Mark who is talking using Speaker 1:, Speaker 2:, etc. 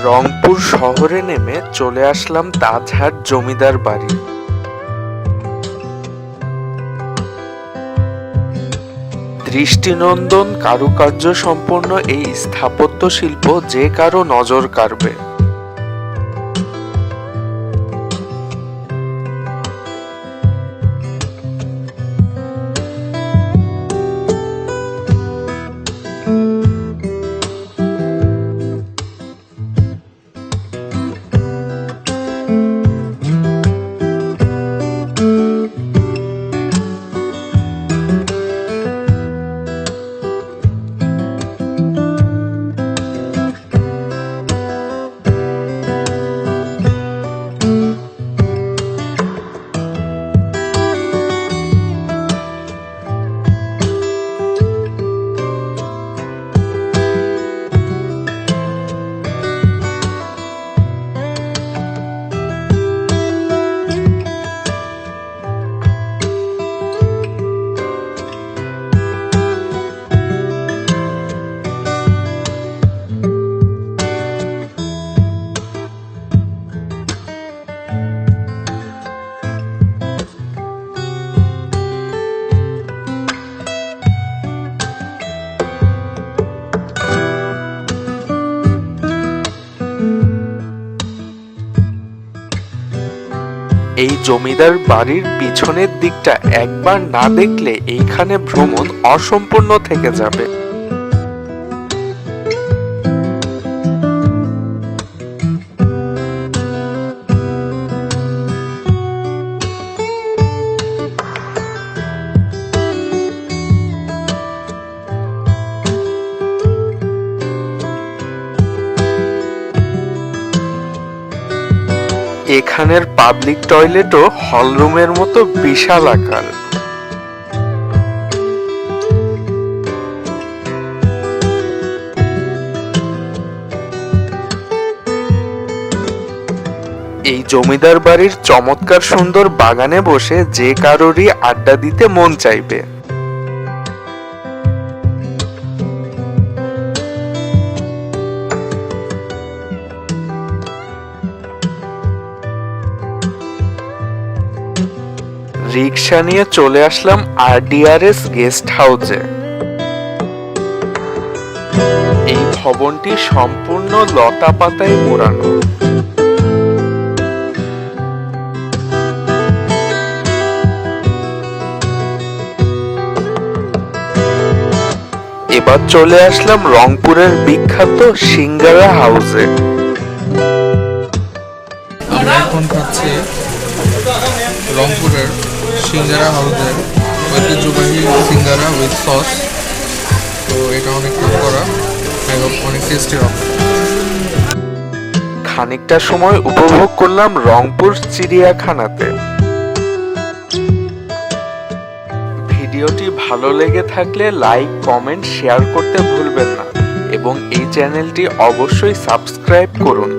Speaker 1: রংপুর শহরে নেমে চলে আসলাম তাজহাট জমিদার বাড়ি। দৃষ্টিনন্দন কারুকার্য সম্পন্ন এই স্থাপত্য শিল্প যে কারো নজর কাড়বে। এই জমিদার বাড়ির পিছনের দিকটা একবার না দেখলে এইখানে ভ্রমণ অসম্পূর্ণ থেকে যাবে। এখানের পাবলিক টয়লেটও হলরুমের মতো বিশাল আকার। এই জমিদার বাড়ির চমৎকার সুন্দর বাগানে বসে যে কারোরই আড্ডা দিতে মন চাইবে। রিক্সা নিয়ে চলে আসলাম RDRS গেস্ট হাউসে। এই ভবনটি সম্পূর্ণ লতা পাতায় মোড়ানো। এবার চলে আসলাম রংপুরের বিখ্যাত সিঙ্গারা হাউসে।
Speaker 2: আমরা এখন খাচ্ছি রংপুরের সিঙ্গারা হাউসের ঐতিহ্যবাহী সিঙ্গারা উইথ সস। তো এটা অনেক নাম করা, অনেক টেস্টি হবে।
Speaker 1: খানিকটা সময় উপভোগ করলাম রংপুর চিড়িয়াখানাতে। ভিডিওটি ভালো লেগে থাকলে লাইক, কমেন্ট, শেয়ার করতে ভুলবেন না এবং এই চ্যানেলটি অবশ্যই সাবস্ক্রাইব করুন।